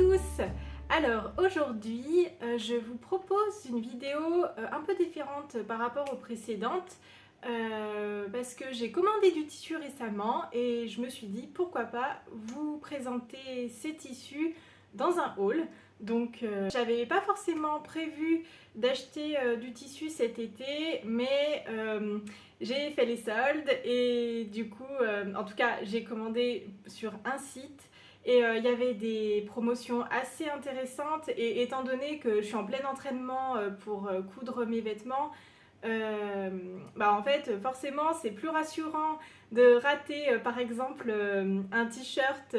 tous! Alors aujourd'hui, je vous propose une vidéo un peu différente par rapport aux précédentes parce que j'ai commandé du tissu récemment et je me suis dit pourquoi pas vous présenter ces tissus dans un haul. Donc j'avais pas forcément prévu d'acheter du tissu cet été, mais j'ai fait les soldes et du coup, en tout cas j'ai commandé sur un site. Et il y avait des promotions assez intéressantes et étant donné que je suis en plein entraînement pour coudre mes vêtements, en fait forcément c'est plus rassurant de rater par exemple un t-shirt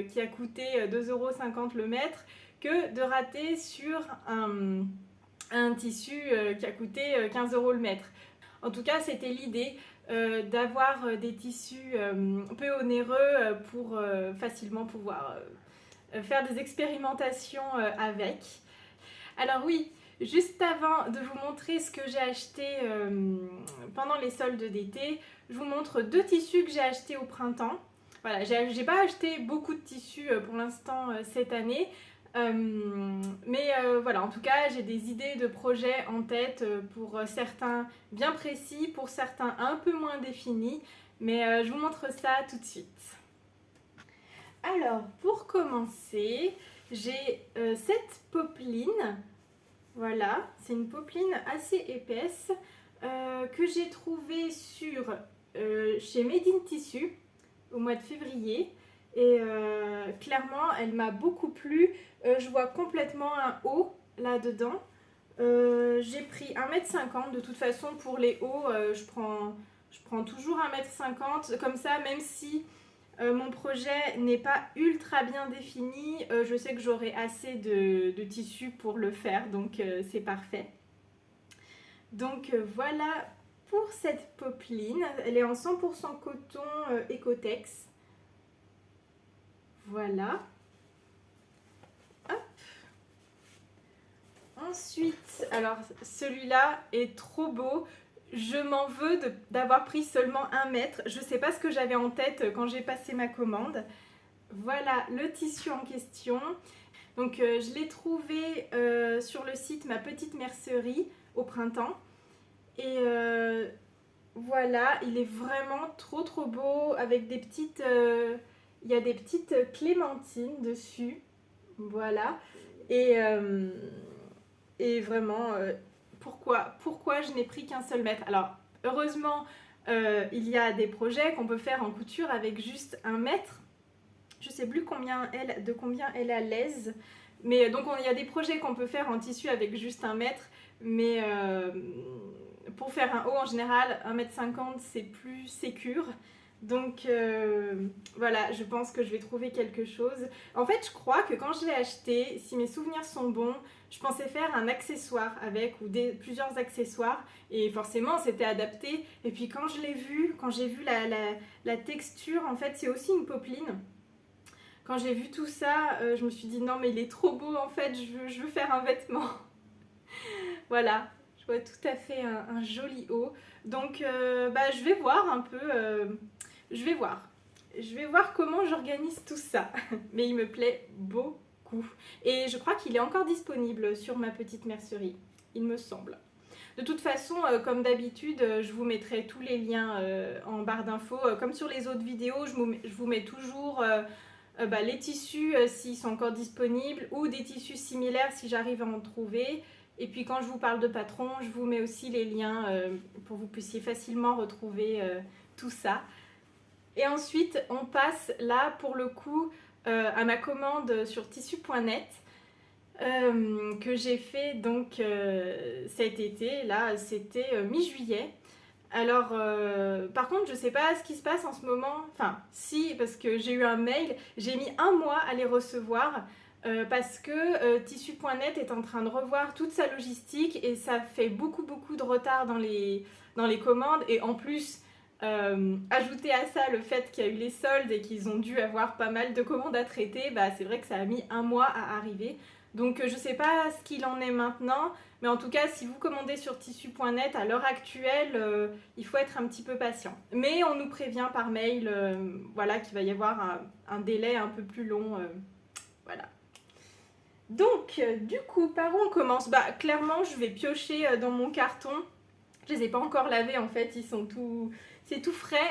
qui a coûté 2,50 € le mètre que de rater sur un tissu qui a coûté 15 € le mètre. En tout cas, c'était l'idée d'avoir des tissus peu onéreux pour facilement pouvoir faire des expérimentations avec. Alors oui, juste avant de vous montrer ce que j'ai acheté pendant les soldes d'été, je vous montre deux tissus que j'ai achetés au printemps. Voilà, j'ai pas acheté beaucoup de tissus pour l'instant cette année. Voilà, en tout cas j'ai des idées de projets en tête pour certains bien précis, pour certains un peu moins définis, mais je vous montre ça tout de suite. Alors pour commencer, j'ai cette popeline, voilà, c'est une popeline assez épaisse que j'ai trouvée chez Made in Tissu au mois de février. Et clairement, elle m'a beaucoup plu. Je vois complètement un haut là-dedans. J'ai pris 1,50 m. De toute façon, pour les hauts, je prends toujours 1,50 m. Comme ça, même si mon projet n'est pas ultra bien défini, je sais que j'aurai assez de tissu pour le faire. Donc, c'est parfait. Donc, voilà pour cette popeline. Elle est en 100% coton Ecotex. Voilà. Hop. Ensuite, alors celui-là est trop beau. Je m'en veux d'avoir pris seulement 1 mètre. Je ne sais pas ce que j'avais en tête quand j'ai passé ma commande. Voilà le tissu en question. Donc je l'ai trouvé sur le site Ma Petite Mercerie au printemps. Et voilà, il est vraiment trop beau avec des petites... il y a des petites clémentines dessus. Voilà. Et vraiment, pourquoi je n'ai pris qu'un seul mètre? Alors, heureusement, il y a des projets qu'on peut faire en couture avec juste 1 mètre. Je ne sais plus de combien elle est à l'aise. Mais donc, il y a des projets qu'on peut faire en tissu avec juste 1 mètre. Mais pour faire un haut, en général, 1,50 m, c'est plus sécure. Donc voilà, je pense que je vais trouver quelque chose. En fait, je crois que quand je l'ai acheté, si mes souvenirs sont bons, je pensais faire un accessoire avec ou plusieurs accessoires et forcément c'était adapté. Et puis quand je l'ai vu, quand j'ai vu la texture, en fait c'est aussi une popeline. Quand j'ai vu tout ça, je me suis dit non mais il est trop beau en fait, je veux faire un vêtement. Voilà, je vois tout à fait un joli haut. Donc je vais voir un peu... Je vais voir comment j'organise tout ça. Mais il me plaît beaucoup. Et je crois qu'il est encore disponible sur Ma Petite Mercerie, il me semble. De toute façon, comme d'habitude, je vous mettrai tous les liens en barre d'infos. Comme sur les autres vidéos, je vous mets toujours les tissus s'ils sont encore disponibles ou des tissus similaires si j'arrive à en trouver. Et puis quand je vous parle de patron, je vous mets aussi les liens pour que vous puissiez facilement retrouver tout ça. Et ensuite, on passe là, pour le coup, à ma commande sur tissu.net que j'ai fait donc cet été. Là, c'était mi-juillet. Alors, par contre, je ne sais pas ce qui se passe en ce moment. Enfin, si, parce que j'ai eu un mail. J'ai mis 1 mois à les recevoir parce que tissu.net est en train de revoir toute sa logistique et ça fait beaucoup de retard dans les commandes. Et en plus... ajouter à ça le fait qu'il y a eu les soldes et qu'ils ont dû avoir pas mal de commandes à traiter, c'est vrai que ça a mis 1 mois à arriver. Donc je sais pas ce qu'il en est maintenant, mais en tout cas si vous commandez sur tissu.net à l'heure actuelle, il faut être un petit peu patient. Mais on nous prévient par mail voilà, qu'il va y avoir un délai un peu plus long. Voilà. Donc, du coup, par où on commence? Bah, clairement, je vais piocher dans mon carton. Je les ai pas encore lavés en fait, ils sont tout... C'est tout frais,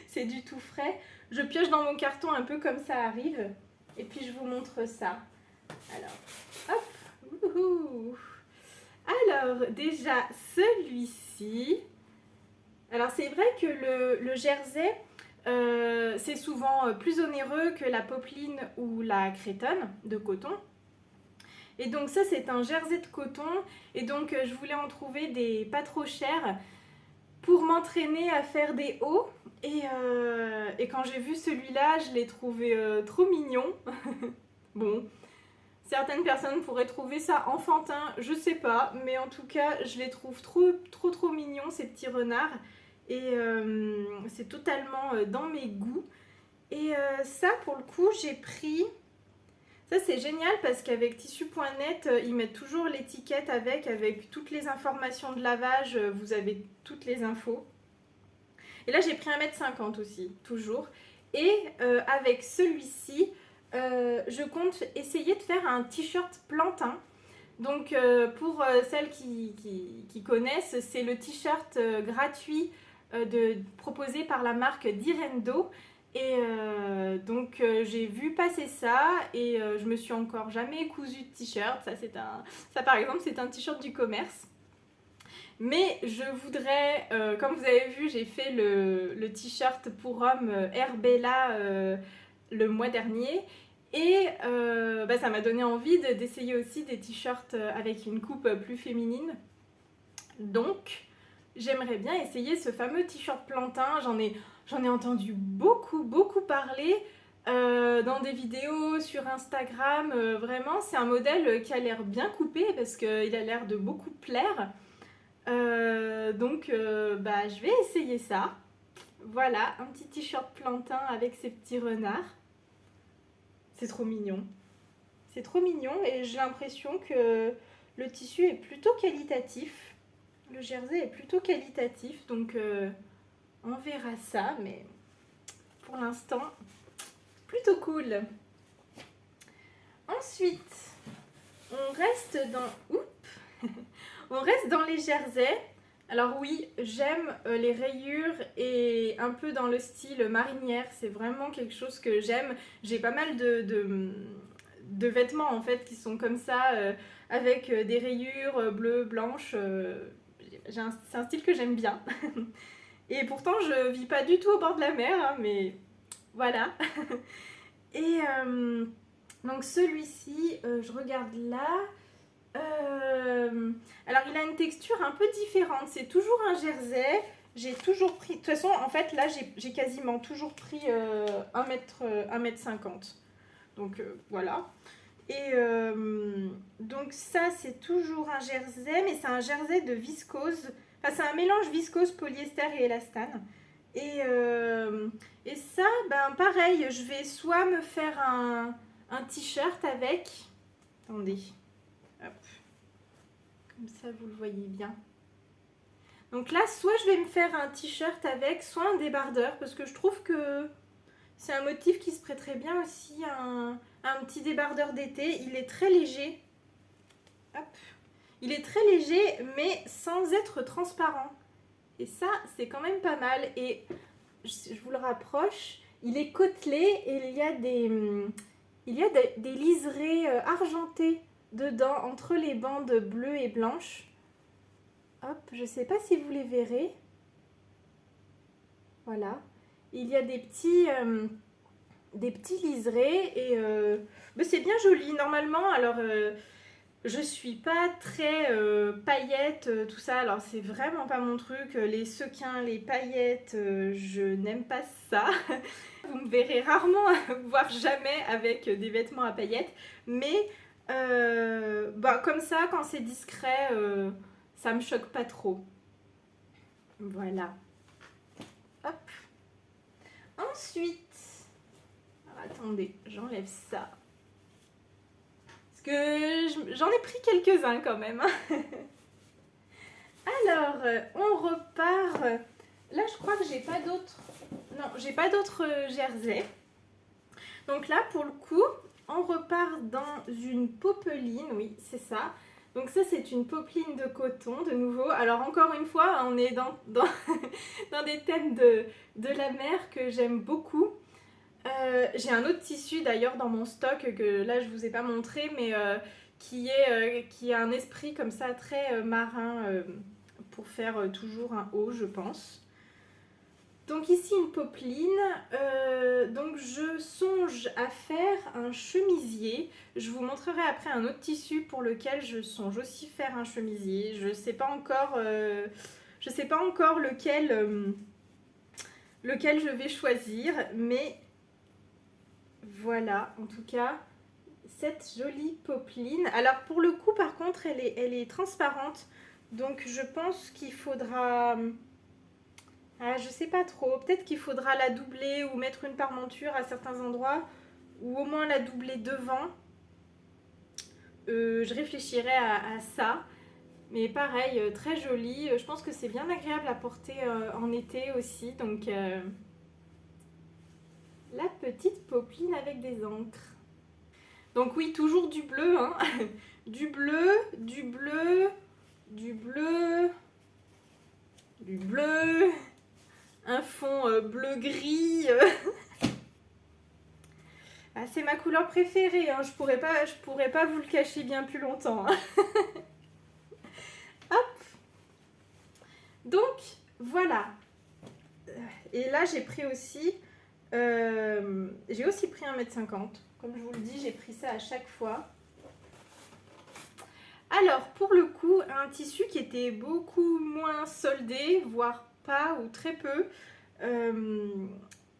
c'est du tout frais. Je pioche dans mon carton un peu comme ça arrive. Et puis je vous montre ça. Alors, hop, wouhou. Alors, déjà, celui-ci. Alors, c'est vrai que le jersey, c'est souvent plus onéreux que la popeline ou la crétonne de coton. Et donc ça, c'est un jersey de coton. Et donc, je voulais en trouver des pas trop chers pour m'entraîner à faire des hauts. Et quand j'ai vu celui-là, je l'ai trouvé trop mignon. Bon, certaines personnes pourraient trouver ça enfantin, je sais pas, mais en tout cas, je les trouve trop mignons, ces petits renards. Et c'est totalement dans mes goûts. Et ça, pour le coup, j'ai pris... Ça, c'est génial parce qu'avec tissu.net, ils mettent toujours l'étiquette avec toutes les informations de lavage. Vous avez toutes les infos. Et là, j'ai pris 1,50 m aussi, toujours. Et avec celui-ci, je compte essayer de faire un t-shirt plantain. Donc, pour celles qui connaissent, c'est le t-shirt gratuit proposé par la marque Direndo. Et donc, j'ai vu passer ça et je me suis encore jamais cousu de t-shirt. Ça, par exemple, c'est un t-shirt du commerce. Mais je voudrais, comme vous avez vu, j'ai fait le t-shirt pour homme Herbella le mois dernier. Et ça m'a donné envie d'essayer aussi des t-shirts avec une coupe plus féminine. Donc, j'aimerais bien essayer ce fameux t-shirt plantain. J'en ai entendu beaucoup parler dans des vidéos sur Instagram. Vraiment, c'est un modèle qui a l'air bien coupé parce qu'il a l'air de beaucoup plaire. Donc, je vais essayer ça. Voilà, un petit t-shirt plantain avec ces petits renards. C'est trop mignon. C'est trop mignon et j'ai l'impression que le tissu est plutôt qualitatif. Le jersey est plutôt qualitatif, donc on verra ça, mais pour l'instant, plutôt cool. Ensuite, on reste dans les jerseys. Alors oui, j'aime les rayures et un peu dans le style marinière, c'est vraiment quelque chose que j'aime. J'ai pas mal de vêtements en fait qui sont comme ça, avec des rayures bleues, blanches. C'est un style que j'aime bien. Et pourtant, je vis pas du tout au bord de la mer, hein, mais voilà. Et donc celui-ci, je regarde là. Alors il a une texture un peu différente, c'est toujours un jersey. J'ai toujours pris, de toute façon en fait là j'ai quasiment toujours pris 1,50 m. Donc voilà. Et donc ça c'est toujours un jersey, mais c'est un jersey de viscose. Enfin c'est un mélange viscose, polyester et élastane. Et ça, pareil, je vais soit me faire un t-shirt avec. Attendez. Hop. Comme ça, vous le voyez bien. Donc là, soit je vais me faire un t-shirt avec, soit un débardeur, parce que je trouve que c'est un motif qui se prêterait bien aussi à un petit débardeur d'été. Il est très léger. Hop. Il est très léger, mais sans être transparent. Et ça, c'est quand même pas mal. Et je vous le rapproche, il est côtelé et il y a des liserés argentés dedans, entre les bandes bleues et blanches. Hop, je sais pas si vous les verrez. Voilà. Il y a des petits liserés et c'est bien joli. Normalement, alors je suis pas très paillettes, tout ça. Alors c'est vraiment pas mon truc. Les sequins, les paillettes, je n'aime pas ça. Vous me verrez rarement, voire jamais avec des vêtements à paillettes. Mais comme ça, quand c'est discret, ça me choque pas trop. Voilà. Hop. Ensuite, alors, attendez, j'enlève ça. Parce que j'en ai pris quelques-uns quand même. Alors, on repart. Là, je crois que j'ai pas d'autres. Non, j'ai pas d'autres jerseys. Donc là, pour le coup, on repart dans une popeline, oui, c'est ça. Donc ça, c'est une popeline de coton, de nouveau. Alors encore une fois, on est dans des thèmes de la mer que j'aime beaucoup. J'ai un autre tissu d'ailleurs dans mon stock que là, je vous ai pas montré, mais qui a un esprit comme ça très marin pour faire toujours un haut, je pense. Donc ici une popeline, donc je songe à faire un chemisier. Je vous montrerai après un autre tissu pour lequel je songe aussi faire un chemisier. Je sais pas encore lequel je vais choisir, mais voilà, en tout cas, cette jolie popeline. Alors pour le coup, par contre, elle est transparente, donc je pense qu'il faudra... Ah, je sais pas trop. Peut-être qu'il faudra la doubler ou mettre une parmenture à certains endroits, ou au moins la doubler devant. Je réfléchirai à ça. Mais pareil, très jolie. Je pense que c'est bien agréable à porter en été aussi. Donc, la petite popeline avec des encres. Donc oui, toujours du bleu, hein. Du bleu, du bleu, du bleu, du bleu. Un fond bleu-gris. Ah, c'est ma couleur préférée, hein. Je pourrais pas vous le cacher bien plus longtemps, hein. Hop. Donc, voilà. Et là, j'ai pris aussi... j'ai aussi pris 1,50 m. Comme je vous le dis, j'ai pris ça à chaque fois. Alors, pour le coup, un tissu qui était beaucoup moins soldé, voire pas ou très peu.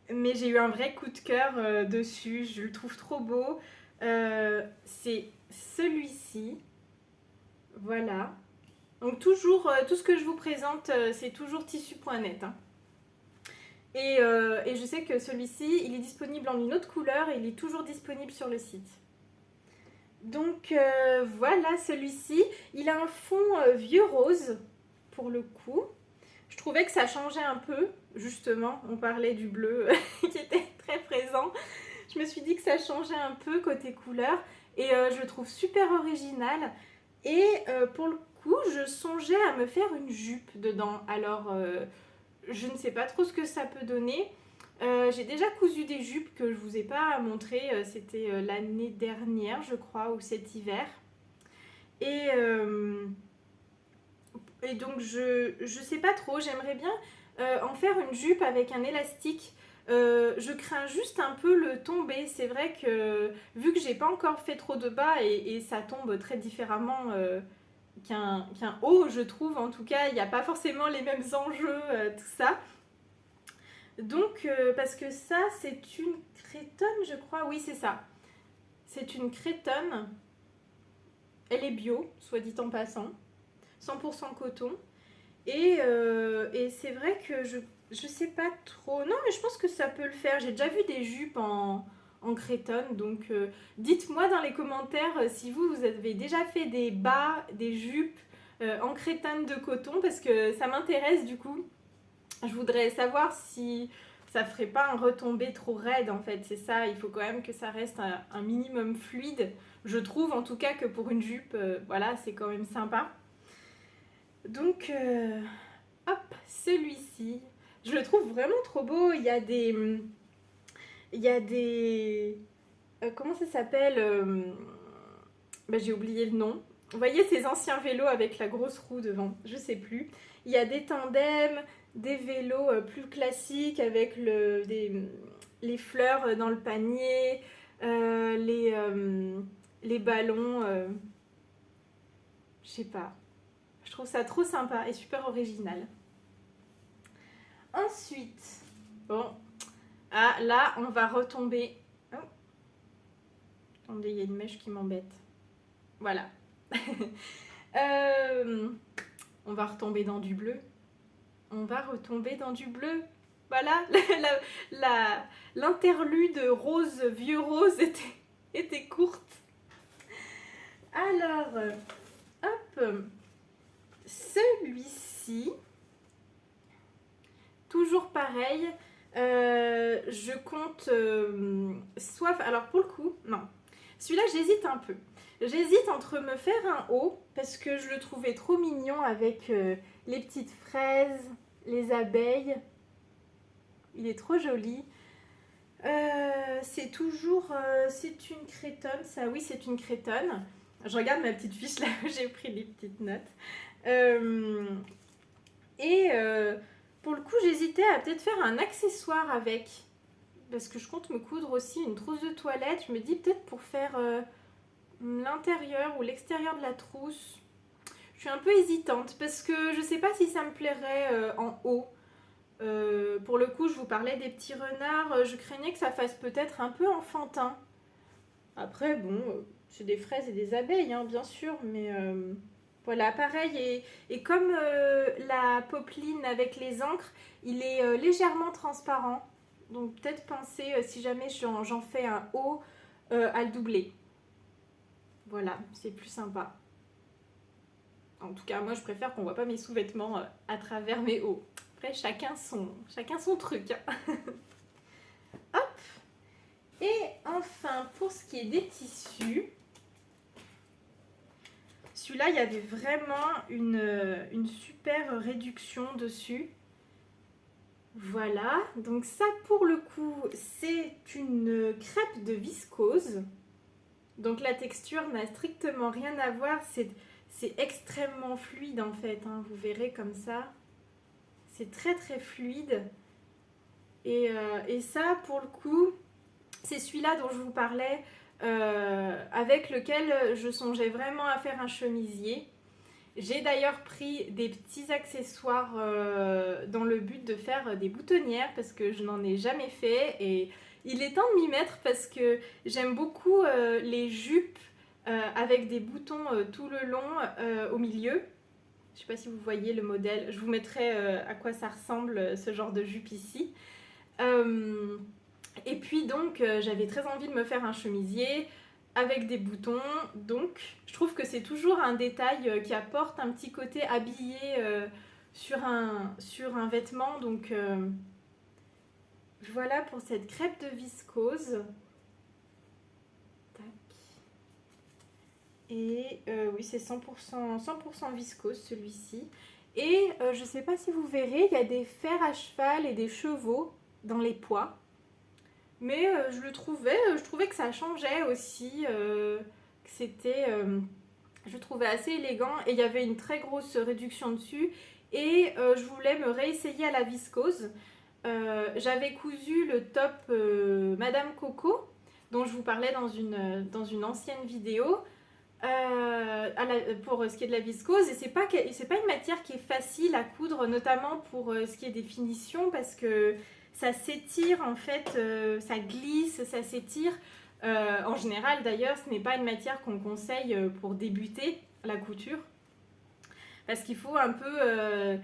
Mais j'ai eu un vrai coup de cœur dessus, je le trouve trop beau. C'est celui-ci. Voilà. Donc toujours, tout ce que je vous présente, c'est toujours tissu.net. Hein. Et je sais que celui-ci, il est disponible en une autre couleur et il est toujours disponible sur le site. Donc voilà celui-ci. Il a un fond vieux rose pour le coup. Je trouvais que ça changeait un peu, justement, on parlait du bleu qui était très présent. Je me suis dit que ça changeait un peu côté couleur et je le trouve super original. Et pour le coup, je songeais à me faire une jupe dedans. Alors, je ne sais pas trop ce que ça peut donner. J'ai déjà cousu des jupes que je ne vous ai pas montrées. C'était l'année dernière, je crois, ou cet hiver. Et... Et donc je sais pas trop, j'aimerais bien en faire une jupe avec un élastique. Je crains juste un peu le tomber. C'est vrai que vu que j'ai pas encore fait trop de bas et ça tombe très différemment qu'un haut, je trouve. En tout cas, il n'y a pas forcément les mêmes enjeux, tout ça. Donc parce que ça c'est une crétonne, je crois. Oui, c'est ça. C'est une crétonne. Elle est bio, soit dit en passant. 100% coton. Et c'est vrai que je sais pas trop. Non, mais je pense que ça peut le faire. J'ai déjà vu des jupes en crétonne. Donc, dites-moi dans les commentaires si vous avez déjà fait des bas, des jupes en crétonne de coton. Parce que ça m'intéresse du coup. Je voudrais savoir si ça ferait pas un retombé trop raide en fait. C'est ça, il faut quand même que ça reste un minimum fluide. Je trouve en tout cas que pour une jupe, voilà, c'est quand même sympa. Donc, hop, celui-ci. Je le trouve vraiment trop beau. Il y a des... comment ça s'appelle j'ai oublié le nom. Vous voyez ces anciens vélos avec la grosse roue devant. Je sais plus. Il y a des tandems, des vélos plus classiques avec les fleurs dans le panier, les ballons. Je sais pas. Je trouve ça trop sympa et super original. Ensuite, bon, là, on va retomber. Oh. Attendez, il y a une mèche qui m'embête. Voilà. On va retomber dans du bleu. On va retomber dans du bleu. Voilà, l'interlude rose, vieux rose était courte. Alors, hop, celui-ci, toujours pareil, je compte soit... Alors pour le coup, non. Celui-là, j'hésite un peu. J'hésite entre me faire un haut, parce que je le trouvais trop mignon avec les petites fraises, les abeilles. Il est trop joli. C'est toujours... c'est une crétonne, ça, oui, c'est une crétonne. Je regarde ma petite fiche là où j'ai pris des petites notes. Pour le coup, j'hésitais à peut-être faire un accessoire avec. Parce que je compte me coudre aussi une trousse de toilette. Je me dis peut-être pour faire l'intérieur ou l'extérieur de la trousse. Je suis un peu hésitante parce que je sais pas si ça me plairait en haut. Pour le coup, je vous parlais des petits renards. Je craignais que ça fasse peut-être un peu enfantin. Après, bon, c'est des fraises et des abeilles, hein, bien sûr, mais voilà, pareil. Et comme la popeline avec les encres, il est légèrement transparent. Donc peut-être penser, si jamais j'en fais un haut, à le doubler. Voilà, c'est plus sympa. En tout cas, moi, je préfère qu'on voit pas mes sous-vêtements à travers mes hauts. Après, chacun son truc. Hop. Et enfin, pour ce qui est des tissus, celui-là, il y avait vraiment une super réduction dessus. Voilà, donc ça pour le coup, c'est une crêpe de viscose. Donc la texture n'a strictement rien à voir, c'est extrêmement fluide en fait, hein. Vous verrez comme ça. C'est très très fluide. Et ça pour le coup, c'est celui-là dont je vous parlais, avec lequel je songeais vraiment à faire un chemisier. J'ai d'ailleurs pris des petits accessoires dans le but de faire des boutonnières parce que je n'en ai jamais fait et il est temps de m'y mettre parce que j'aime beaucoup les jupes avec des boutons tout le long au milieu. Je ne sais pas si vous voyez le modèle, je vous mettrai à quoi ça ressemble ce genre de jupe ici. Et puis donc j'avais très envie de me faire un chemisier avec des boutons, donc je trouve que c'est toujours un détail qui apporte un petit côté habillé sur un vêtement. Donc voilà pour cette crêpe de viscose. Tac. Et oui, c'est 100% viscose celui-ci. Et je ne sais pas si vous verrez, il y a des fers à cheval et des chevaux dans les pois. Mais je trouvais que ça changeait aussi, que c'était, je trouvais assez élégant et il y avait une très grosse réduction dessus. Et je voulais me réessayer à la viscose. J'avais cousu le top Madame Coco, dont je vous parlais dans une ancienne vidéo, pour ce qui est de la viscose. Et c'est pas une matière qui est facile à coudre, notamment pour ce qui est des finitions, parce que ça s'étire en fait, ça glisse, ça s'étire. En général d'ailleurs, ce n'est pas une matière qu'on conseille pour débuter la couture, parce qu'il faut un peu,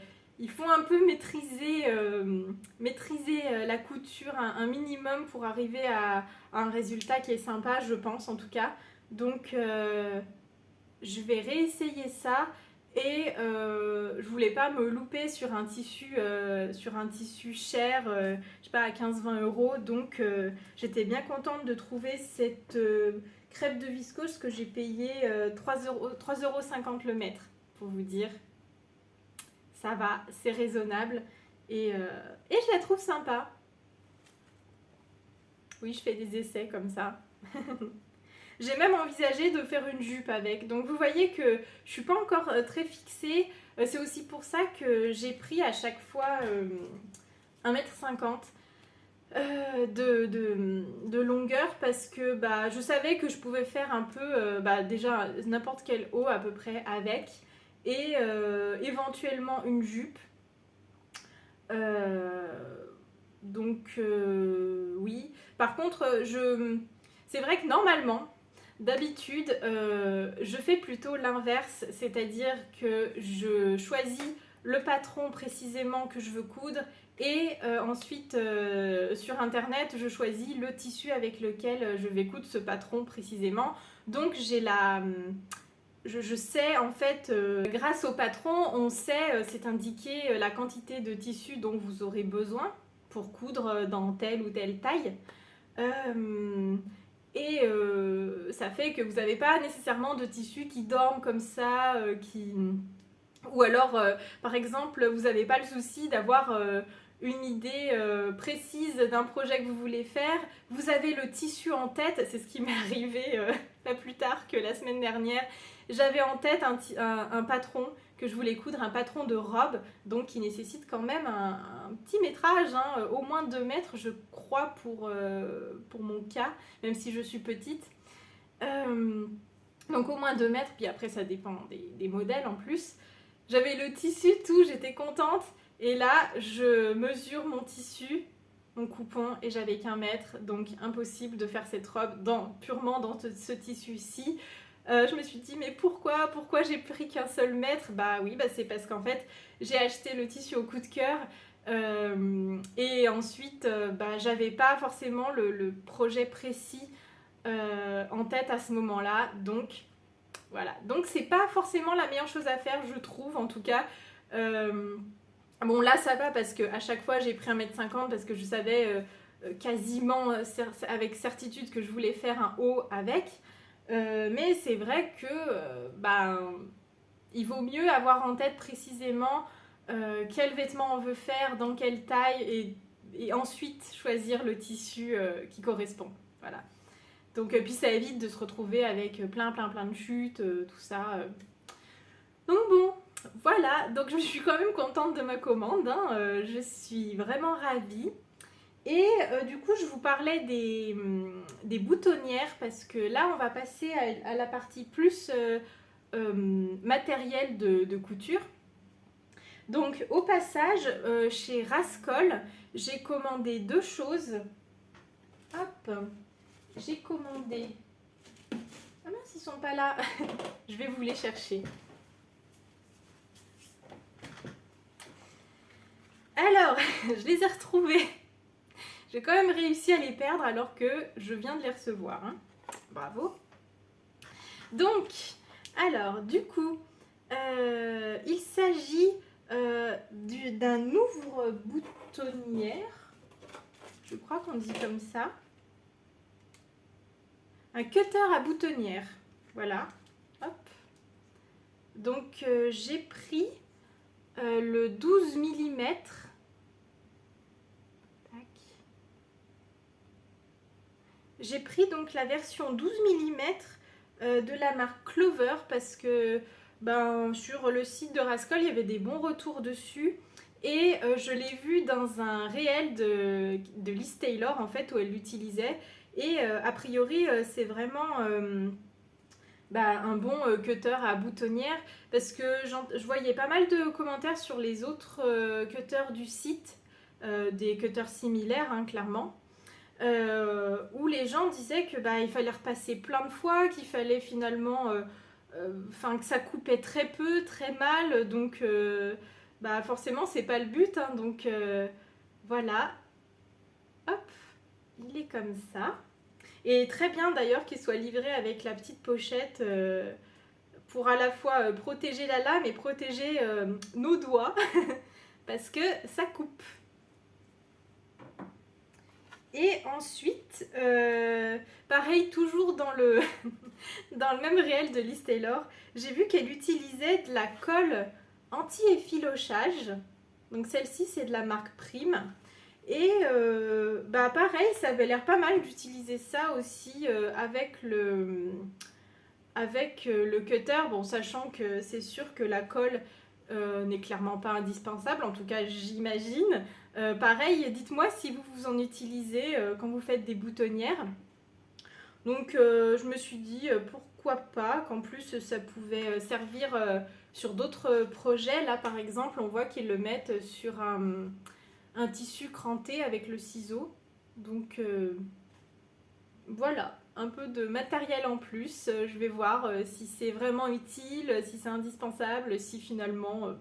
maîtriser la couture un minimum pour arriver à un résultat qui est sympa, je pense en tout cas. Donc je vais réessayer ça. Et je voulais pas me louper sur un tissu cher, je sais pas, à 15-20 euros. Donc j'étais bien contente de trouver cette crêpe de viscose que j'ai payé 3,50 € le mètre, pour vous dire. Ça va, c'est raisonnable. Et je la trouve sympa. Oui, je fais des essais comme ça. J'ai même envisagé de faire une jupe avec. Donc vous voyez que je suis pas encore très fixée. C'est aussi pour ça que j'ai pris à chaque fois 1,50 m de longueur, parce que je savais que je pouvais faire un peu déjà n'importe quel haut à peu près avec, et éventuellement une jupe. Donc oui. Par contre, c'est vrai que normalement, d'habitude, je fais plutôt l'inverse, c'est-à-dire que je choisis le patron précisément que je veux coudre et ensuite sur internet je choisis le tissu avec lequel je vais coudre ce patron précisément. Donc je sais en fait, grâce au patron, on sait, c'est indiqué la quantité de tissu dont vous aurez besoin pour coudre dans telle ou telle taille. Et ça fait que vous n'avez pas nécessairement de tissus qui dorment comme ça, ou alors, par exemple, vous n'avez pas le souci d'avoir une idée précise d'un projet que vous voulez faire. Vous avez le tissu en tête, c'est ce qui m'est arrivé pas plus tard que la semaine dernière. J'avais en tête un patron que je voulais coudre, un patron de robe, donc qui nécessite quand même un petit métrage, hein, au moins 2 mètres, je crois, pour mon cas, même si je suis petite. Donc au moins 2 mètres, puis après ça dépend des modèles en plus. J'avais le tissu, tout, j'étais contente. Et là, je mesure mon tissu, mon coupon, et j'avais qu'1 mètre, donc impossible de faire cette robe purement dans ce tissu-ci. Je me suis dit, mais pourquoi j'ai pris qu'1 seul mètre? Bah oui, bah c'est parce qu'en fait, j'ai acheté le tissu au coup de cœur. Et ensuite, bah, j'avais pas forcément le projet précis en tête à ce moment-là. Donc voilà. Donc c'est pas forcément la meilleure chose à faire, je trouve, en tout cas. Bon, là ça va parce qu'à chaque fois j'ai pris 1,50 m parce que je savais quasiment avec certitude que je voulais faire un haut avec. Mais c'est vrai que il vaut mieux avoir en tête précisément quel vêtement on veut faire, dans quelle taille, et ensuite choisir le tissu qui correspond. Voilà. Donc, puis ça évite de se retrouver avec plein de chutes, tout ça. Donc bon, voilà. Donc je suis quand même contente de ma commande, hein. Je suis vraiment ravie. Et du coup, je vous parlais des boutonnières parce que là, on va passer à la partie plus matérielle de couture. Donc au passage, chez Rascol, j'ai commandé 2 choses. Hop, j'ai commandé... Ah mince, ils sont pas là. Je vais vous les chercher. Alors, je les ai retrouvés. J'ai quand même réussi à les perdre alors que je viens de les recevoir, hein. Bravo. Donc, alors, du coup, il s'agit d'un ouvre-boutonnière. Je crois qu'on dit comme ça. Un cutter à boutonnière. Voilà. Hop. Donc, j'ai pris le 12 mm. J'ai pris donc la version 12 mm de la marque Clover parce que sur le site de Rascol, il y avait des bons retours dessus. Et je l'ai vu dans un réel de Liz Taylor, en fait, où elle l'utilisait. Et a priori, c'est vraiment un bon cutter à boutonnière. Parce que je voyais pas mal de commentaires sur les autres cutters du site, des cutters similaires, hein, clairement. Où les gens disaient que il fallait repasser plein de fois, qu'il fallait finalement... que ça coupait très peu, très mal. Donc... forcément c'est pas le but, hein, donc voilà, hop, il est comme ça, et très bien d'ailleurs qu'il soit livré avec la petite pochette pour à la fois protéger la lame et protéger nos doigts parce que ça coupe. Et ensuite, pareil, toujours dans le, dans le même réel de Liz Taylor, j'ai vu qu'elle utilisait de la colle anti-effilochage. Donc celle-ci, c'est de la marque Prime. Et pareil, ça avait l'air pas mal d'utiliser ça aussi avec le cutter. Bon, sachant que c'est sûr que la colle n'est clairement pas indispensable, en tout cas j'imagine. Pareil, dites-moi si vous en utilisez quand vous faites des boutonnières. Donc je me suis dit pourquoi pas, qu'en plus ça pouvait servir sur d'autres projets. Là par exemple, on voit qu'ils le mettent sur un tissu cranté avec le ciseau. Donc voilà, un peu de matériel en plus. Je vais voir si c'est vraiment utile, si c'est indispensable, si finalement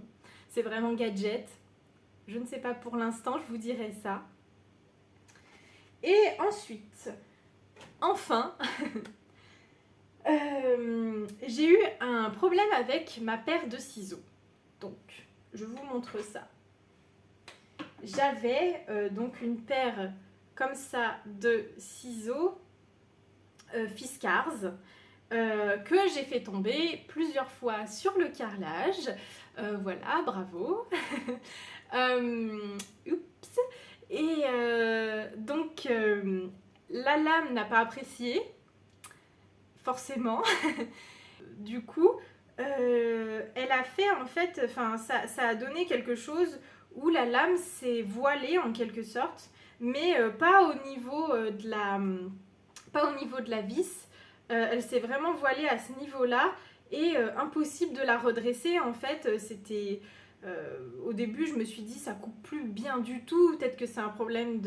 c'est vraiment gadget. Je ne sais pas pour l'instant, je vous dirai ça. Et ensuite, enfin, j'ai eu un problème avec ma paire de ciseaux. Donc, je vous montre ça. J'avais donc une paire comme ça de ciseaux Fiskars que j'ai fait tomber plusieurs fois sur le carrelage. Voilà, bravo. Oups. Et donc la lame n'a pas apprécié, forcément. Du coup, elle a fait en fait, enfin ça a donné quelque chose où la lame s'est voilée en quelque sorte, mais pas au niveau pas au niveau de la vis. Elle s'est vraiment voilée à ce niveau-là et impossible de la redresser. En fait, c'était au début, je me suis dit ça coupe plus bien du tout. Peut-être que c'est un problème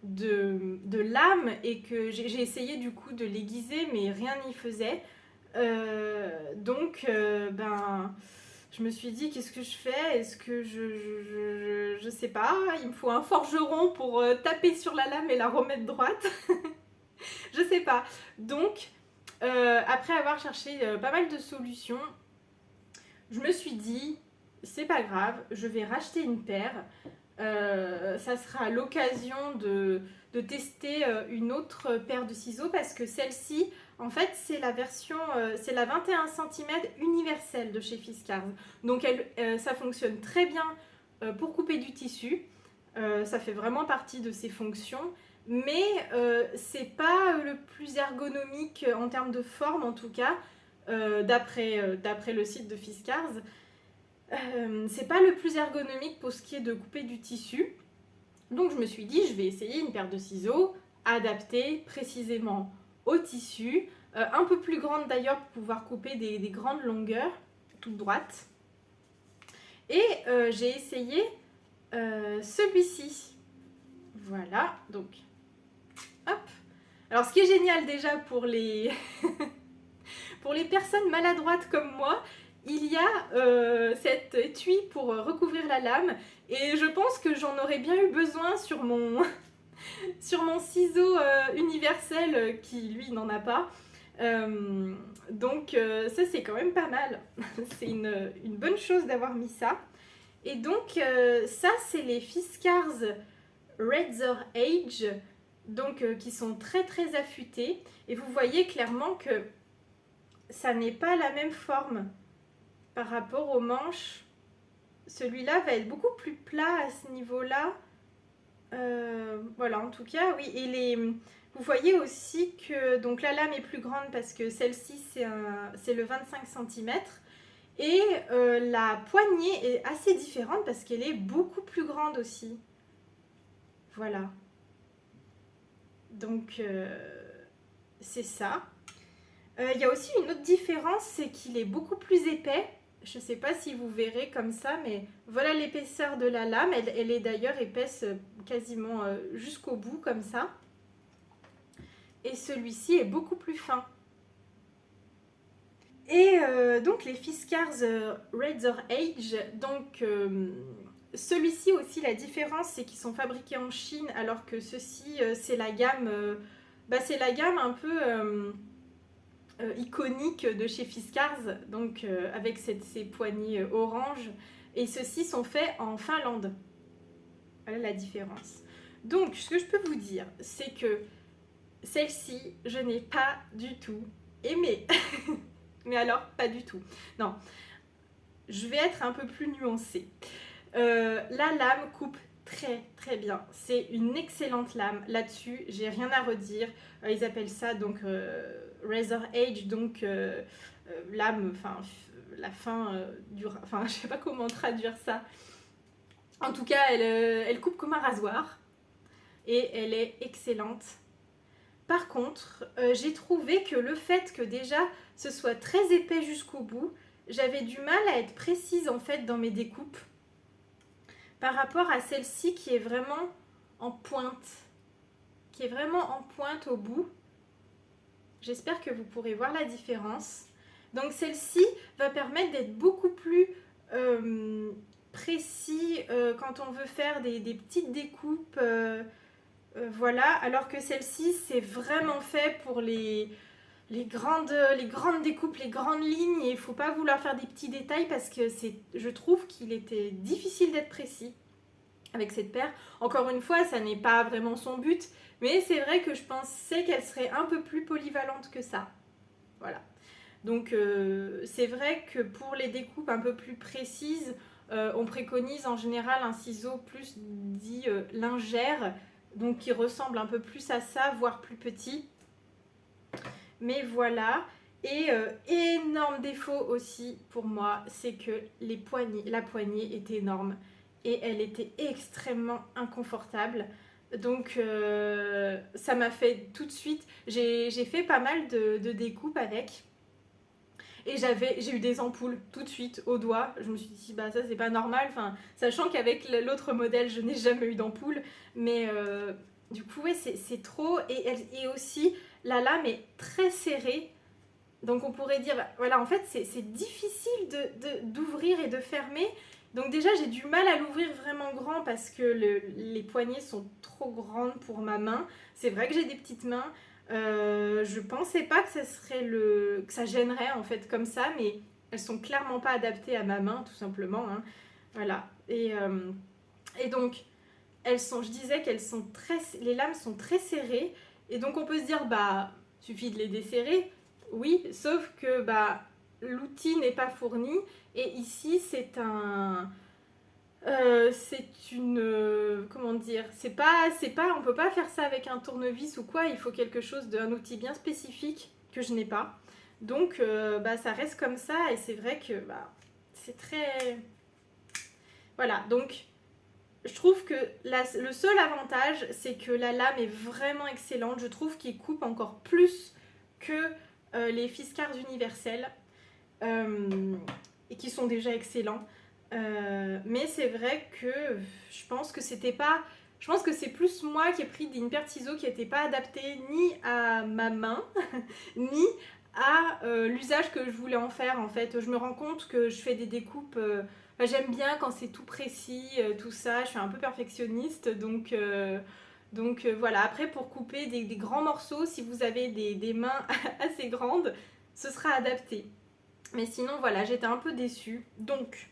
de lame et que j'ai essayé du coup de l'aiguiser, mais rien n'y faisait. Donc, ben, je me suis dit qu'est-ce que je fais? Est-ce que je sais pas, il me faut un forgeron pour taper sur la lame et la remettre droite. Je sais pas. Donc, après avoir cherché pas mal de solutions, je me suis dit, c'est pas grave, je vais racheter une paire. Ça sera l'occasion de tester une autre paire de ciseaux parce que celle-ci, en fait, c'est la version, c'est la 21 cm universelle de chez Fiskars. Donc, ça fonctionne très bien pour couper du tissu. Ça fait vraiment partie de ses fonctions. Mais c'est pas le plus ergonomique en termes de forme, en tout cas, d'après le site de Fiskars. C'est pas le plus ergonomique pour ce qui est de couper du tissu. Donc je me suis dit, je vais essayer une paire de ciseaux adaptée précisément au tissu, un peu plus grande d'ailleurs pour pouvoir couper des grandes longueurs, toutes droites. Et j'ai essayé celui-ci. Voilà, donc hop. Alors ce qui est génial déjà pour les, pour les personnes maladroites comme moi, il y a cet étui pour recouvrir la lame et je pense que j'en aurais bien eu besoin sur mon, sur mon ciseau universel qui lui n'en a pas. Donc ça c'est quand même pas mal. C'est une bonne chose d'avoir mis ça. Et donc ça c'est les Fiskars Razor Edge, donc qui sont très très affûtés. Et vous voyez clairement que ça n'est pas la même forme par rapport aux manches. Celui-là va être beaucoup plus plat à ce niveau-là. Voilà, en tout cas, oui. Et vous voyez aussi que donc la lame est plus grande parce que celle-ci, c'est le 25 cm. Et la poignée est assez différente parce qu'elle est beaucoup plus grande aussi. Voilà. Donc, c'est ça. Il y a aussi une autre différence, c'est qu'il est beaucoup plus épais. Je ne sais pas si vous verrez comme ça, mais voilà l'épaisseur de la lame. Elle est d'ailleurs épaisse quasiment jusqu'au bout, comme ça. Et celui-ci est beaucoup plus fin. Et donc les Fiskars Razor Edge, donc celui-ci aussi, la différence, c'est qu'ils sont fabriqués en Chine, alors que ceci, c'est la gamme un peu iconique de chez Fiskars, donc avec ces poignées orange. Et ceux-ci sont faits en Finlande. Voilà la différence. Donc, ce que je peux vous dire, c'est que celle-ci, je n'ai pas du tout aimé. Mais alors, pas du tout. Non, je vais être un peu plus nuancée. La lame coupe très très bien. C'est une excellente lame. Là-dessus, j'ai rien à redire. Ils appellent ça donc Razor Edge, donc lame, enfin la fin du... Enfin, je sais pas comment traduire ça. En tout cas, elle coupe comme un rasoir. Et elle est excellente. Par contre, j'ai trouvé que le fait que déjà ce soit très épais jusqu'au bout, j'avais du mal à être précise en fait dans mes découpes par rapport à celle-ci qui est vraiment en pointe, au bout. J'espère que vous pourrez voir la différence. Donc celle-ci va permettre d'être beaucoup plus précis quand on veut faire des petites découpes. Voilà, alors que celle-ci, c'est vraiment fait pour les grandes découpes, les grandes lignes. Et il ne faut pas vouloir faire des petits détails parce que je trouve qu'il était difficile d'être précis. avec cette paire. Encore une fois, ça n'est pas vraiment son but, mais c'est vrai que je pensais qu'elle serait un peu plus polyvalente que ça. Voilà. Donc c'est vrai que pour les découpes un peu plus précises, on préconise en général un ciseau plus dit lingère, donc qui ressemble un peu plus à ça, voire plus petit. Mais voilà. Et énorme défaut aussi pour moi, c'est que la poignée était énorme et elle était extrêmement inconfortable. Donc ça m'a fait tout de suite, j'ai fait pas mal de découpes avec. Et j'ai eu des ampoules tout de suite au doigt. Je me suis dit, bah ça c'est pas normal. Enfin, sachant qu'avec l'autre modèle, je n'ai jamais eu d'ampoule. Mais du coup, ouais, c'est trop. Et aussi, la lame est très serrée. Donc on pourrait dire, bah, voilà, en fait, c'est difficile d'ouvrir et de fermer. Donc déjà, j'ai du mal à l'ouvrir vraiment grand parce que les poignées sont trop grandes pour ma main. C'est vrai que j'ai des petites mains. Je pensais pas que que ça gênerait en fait comme ça, mais elles sont clairement pas adaptées à ma main, tout simplement. Hein. Voilà. Et donc, je disais les lames sont très serrées, et donc on peut se dire, bah, suffit de les desserrer. Oui, sauf que bah, l'outil n'est pas fourni, et ici c'est une comment dire, on peut pas faire ça avec un tournevis ou quoi, il faut un outil bien spécifique que je n'ai pas. Donc bah, ça reste comme ça, et c'est vrai que bah, c'est très voilà. Donc je trouve que le seul avantage, c'est que la lame est vraiment excellente. Je trouve qu'il coupe encore plus que les Fiskars universels, et qui sont déjà excellents. Mais c'est vrai que je pense que c'était pas. Je pense que c'est plus moi qui ai pris une paire de ciseaux qui n'était pas adaptée ni à ma main, ni à l'usage que je voulais en faire. En fait, je me rends compte que je fais des découpes. J'aime bien quand c'est tout précis, tout ça. Je suis un peu perfectionniste, donc voilà. Après, pour couper des grands morceaux, si vous avez des mains assez grandes, ce sera adapté. Mais sinon, voilà, j'étais un peu déçue. Donc,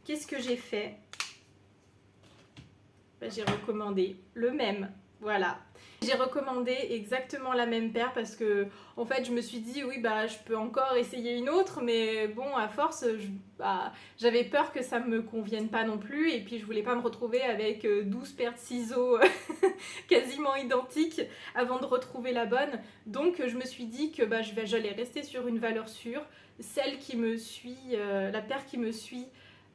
qu'est-ce que j'ai fait? J'ai recommandé le même. Voilà. J'ai recommandé exactement la même paire parce que, en fait, je me suis dit, oui, bah, je peux encore essayer une autre, mais bon, à force, j'avais peur que ça me convienne pas non plus, et puis je voulais pas me retrouver avec 12 paires de ciseaux quasiment identiques avant de retrouver la bonne. Donc, je me suis dit que bah, j'allais rester sur une valeur sûre, celle qui me suit, la paire qui me suit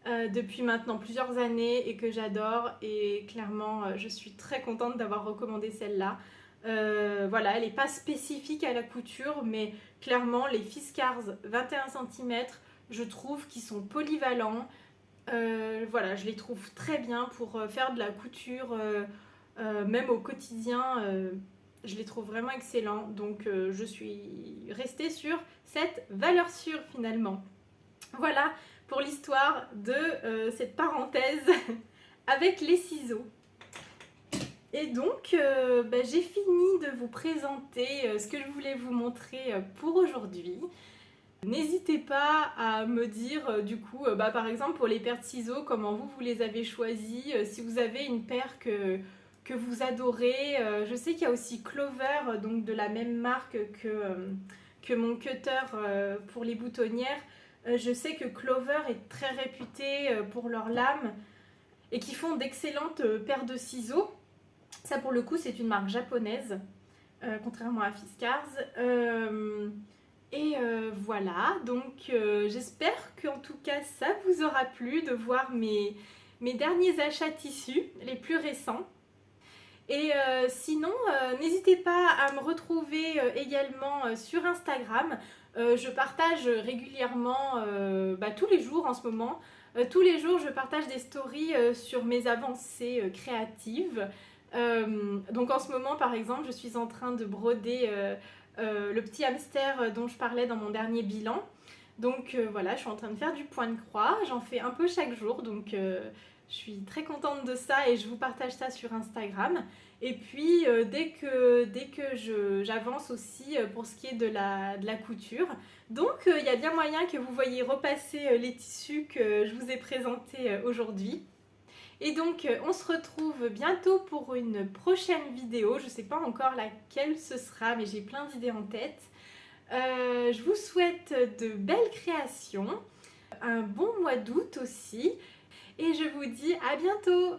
depuis maintenant plusieurs années et que j'adore, et clairement je suis très contente d'avoir recommandé celle-là. Voilà, elle n'est pas spécifique à la couture, mais clairement les Fiskars 21 cm, je trouve qu'ils sont polyvalents. Voilà, je les trouve très bien pour faire de la couture, même au quotidien. Je les trouve vraiment excellents, donc je suis restée sur cette valeur sûre finalement. Voilà pour l'histoire de cette parenthèse avec les ciseaux. Et donc, bah, j'ai fini de vous présenter ce que je voulais vous montrer pour aujourd'hui. N'hésitez pas à me dire, du coup, bah, par exemple pour les paires de ciseaux, comment vous les avez choisis, si vous avez une paire que vous adorez. Je sais qu'il y a aussi Clover, donc de la même marque que mon cutter pour les boutonnières. Je sais que Clover est très réputé pour leurs lames et qui font d'excellentes paires de ciseaux. Ça, pour le coup, c'est une marque japonaise, contrairement à Fiskars. Voilà, donc j'espère qu'en tout cas ça vous aura plu de voir mes derniers achats tissus, les plus récents. Et sinon, n'hésitez pas à me retrouver également sur Instagram. Je partage régulièrement, tous les jours en ce moment. Tous les jours, je partage des stories sur mes avancées créatives. Donc en ce moment, par exemple, je suis en train de broder le petit hamster dont je parlais dans mon dernier bilan. Donc voilà, je suis en train de faire du point de croix. J'en fais un peu chaque jour, donc je suis très contente de ça et je vous partage ça sur Instagram. Et puis dès que j'avance aussi pour ce qui est de la couture. Donc il y a bien moyen que vous voyez repasser les tissus que je vous ai présentés aujourd'hui. Et donc on se retrouve bientôt pour une prochaine vidéo. Je ne sais pas encore laquelle ce sera, mais j'ai plein d'idées en tête. Je vous souhaite de belles créations, un bon mois d'août aussi, et je vous dis à bientôt!